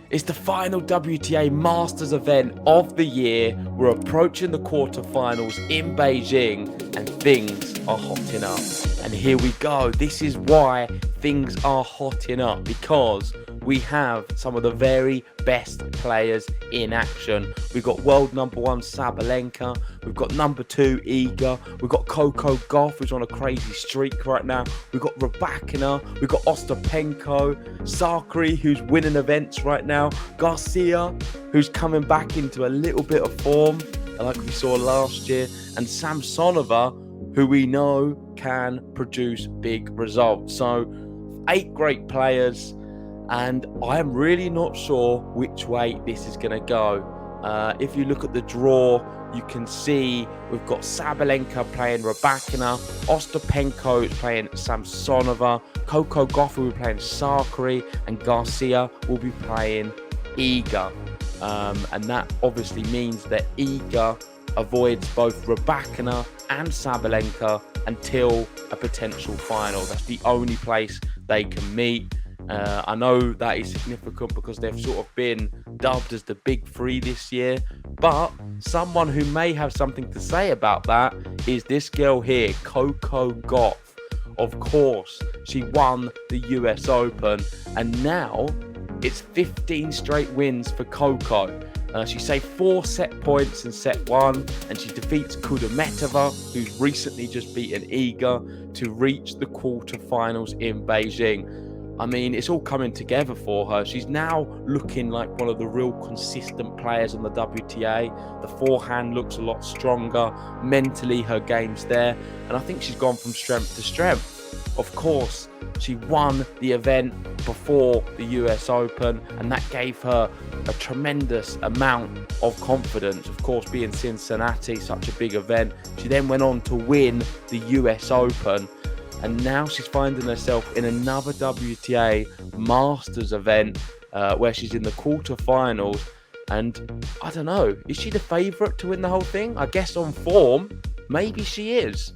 It's the final WTA Masters event of the year. We're approaching the quarterfinals in Beijing and things are hotting up. And here we go. This is why things are hotting up, because we have some of the very best players in action. We've got world number one Sabalenka, we've got number two Iga, we've got Coco Gauff, who's on a crazy streak right now, we've got Rybakina, we've got Ostapenko, Sakkari, who's winning events right now, Garcia, who's coming back into a little bit of form like we saw last year, and Samsonova, who we know can produce big results. So 8 great players, and I am really not sure which way this is going to go. If you look at the draw, you can see we've got Sabalenka playing Rybakina, Ostapenko is playing Samsonova, Coco Gauff will be playing Sakkari, and Garcia will be playing Iga. And that obviously means that Iga avoids both Rybakina and Sabalenka until a potential final. That's the only place they can meet. I know that is significant because they've sort of been dubbed as the big three this year, but someone who may have something to say about that is this girl here, Coco Gauff. Of course, she won the US Open, and now it's 15 straight wins for Coco. She saved 4 set points in set 1, and she defeats Kudermetova, who's recently just beaten Iga, to reach the quarterfinals in Beijing. I mean, it's all coming together for her. She's now looking like one of the real consistent players on the WTA. The forehand looks a lot stronger. Mentally, her game's there. And I think she's gone from strength to strength. Of course, she won the event before the US Open, and that gave her a tremendous amount of confidence. Of course, being Cincinnati, such a big event. She then went on to win the US Open. And now she's finding herself in another WTA Masters event where she's in the quarterfinals. And I don't know, is she the favourite to win the whole thing? I guess on form, maybe she is.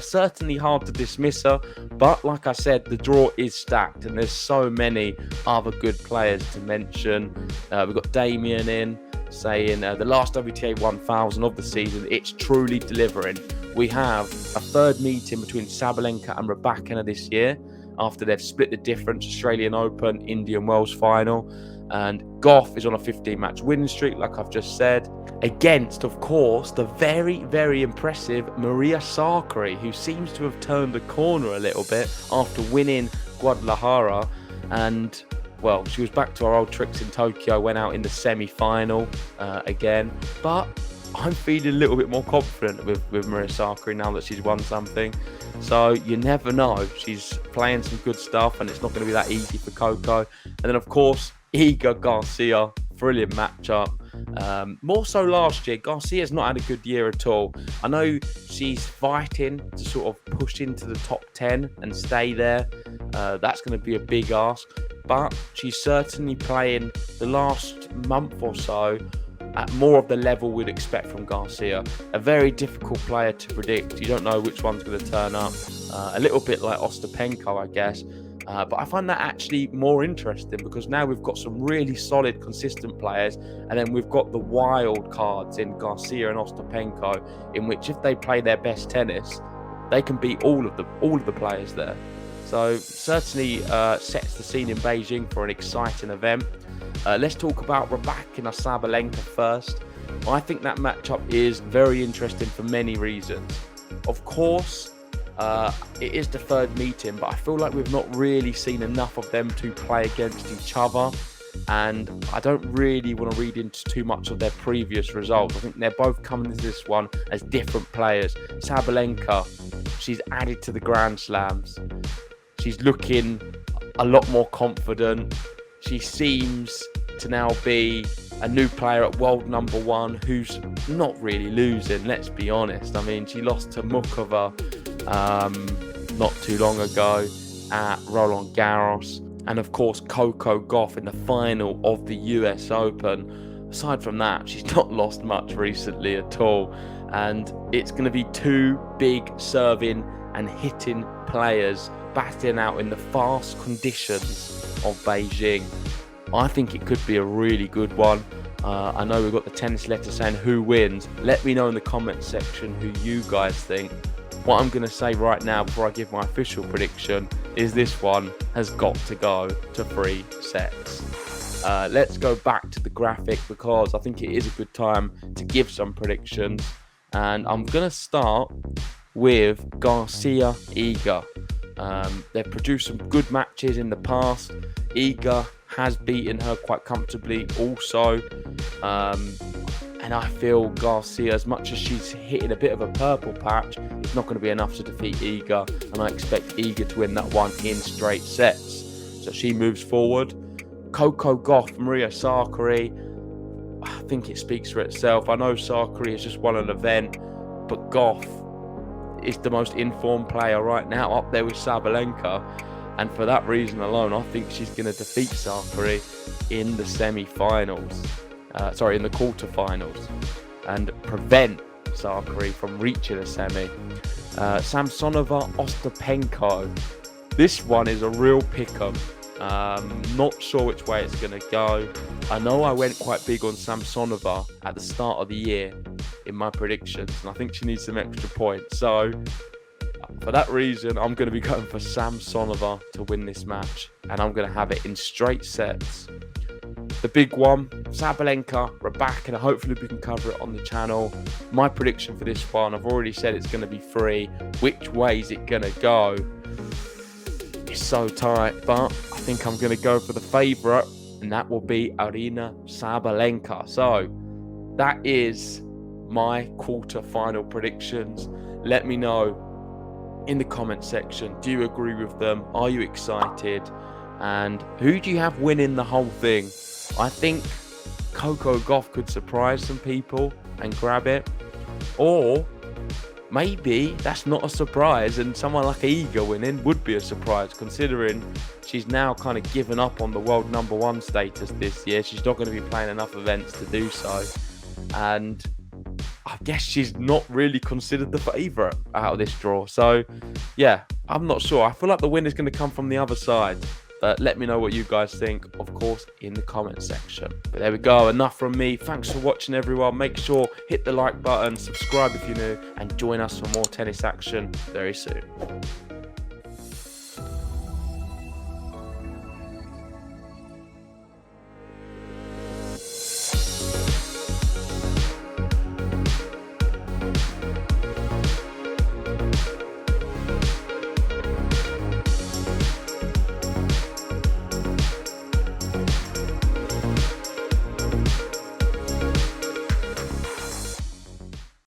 Certainly hard to dismiss her. But like I said, the draw is stacked and there's so many other good players to mention. We've got Damien in saying the last WTA 1000 of the season, it's truly delivering. We have a third meeting between Sabalenka and Rybakina this year after they've split the difference, Australian Open, Indian Wells final. And Gauff is on a 15-match winning streak, like I've just said, against, of course, the very, very impressive Maria Sakkari, who seems to have turned the corner a little bit after winning Guadalajara. And, well, she was back to her old tricks in Tokyo, went out in the semi-final again. But I'm feeling a little bit more confident with Maria Sakkari now that she's won something. So you never know. She's playing some good stuff, and it's not going to be that easy for Coco. And then, of course, Iga Garcia, brilliant matchup. More so last year, Garcia's not had a good year at all. I know she's fighting to sort of push into the top 10 and stay there. That's going to be a big ask. But she's certainly playing the last month or so at more of the level we'd expect from Garcia. A very difficult player to predict. You don't know which one's going to turn up. A little bit like Ostapenko, I guess. But I find that actually more interesting because now we've got some really solid, consistent players, and then we've got the wild cards in Garcia and Ostapenko, in which if they play their best tennis, they can beat all of the players there. So certainly sets the scene in Beijing for an exciting event. Let's talk about Rybakina Sabalenka first. I think that matchup is very interesting for many reasons. Of course, it is the third meeting, but I feel like we've not really seen enough of them to play against each other. And I don't really want to read into too much of their previous results. I think they're both coming into this one as different players. Sabalenka, she's added to the Grand Slams. She's looking a lot more confident. She seems to now be a new player at world number one who's not really losing, let's be honest. I mean, she lost to Mukova not too long ago at Roland Garros. And of course, Coco Gauff in the final of the US Open. Aside from that, she's not lost much recently at all. And it's going to be 2 big serving and hitting players battling out in the fast conditions of Beijing. I think it could be a really good one. I know we've got the tennis letter saying who wins. Let me know in the comments section who you guys think. What I'm going to say right now before I give my official prediction is this one has got to go to 3 sets. Let's go back to the graphic because I think it is a good time to give some predictions. And I'm going to start with Garcia Iga. They've produced some good matches in the past. Iga has beaten her quite comfortably also. And I feel Garcia, as much as she's hitting a bit of a purple patch, it's not going to be enough to defeat Iga. And I expect Iga to win that one in straight sets. So she moves forward. Coco Gauff, Maria Sakkari. I think it speaks for itself. I know Sakkari has just won an event, but Gauff is the most informed player right now, up there with Sabalenka. And for that reason alone, I think she's going to defeat Sakkari in the semi-finals. In the quarterfinals, and prevent Sakkari from reaching a semi. Samsonova, Ostapenko. This one is a real pick-em. Not sure which way it's going to go. I know I went quite big on Samsonova at the start of the year in my predictions, and I think she needs some extra points. So for that reason, I'm going to be going for Samsonova to win this match, and I'm going to have it in straight sets. The big one, Sabalenka, Rybakina. Hopefully we can cover it on the channel. My prediction for this one, I've already said it's going to be 3. Which way is it going to go? It's so tight, but I think I'm going to go for the favourite, and that will be Aryna Sabalenka. So that is my quarter-final predictions. Let me know in the comment section. Do you agree with them? Are you excited? And who do you have winning the whole thing? I think Coco Gauff could surprise some people and grab it. Or maybe that's not a surprise and someone like Iga winning would be a surprise, considering she's now kind of given up on the world #1 status this year. She's not going to be playing enough events to do so. And I guess she's not really considered the favourite out of this draw. So, yeah, I'm not sure. I feel like the win is going to come from the other side. Let me know what you guys think, of course, in the comment section. But there we go, enough from me. Thanks for watching, everyone. Make sure hit the like button, subscribe if you're new, and join us for more tennis action very soon.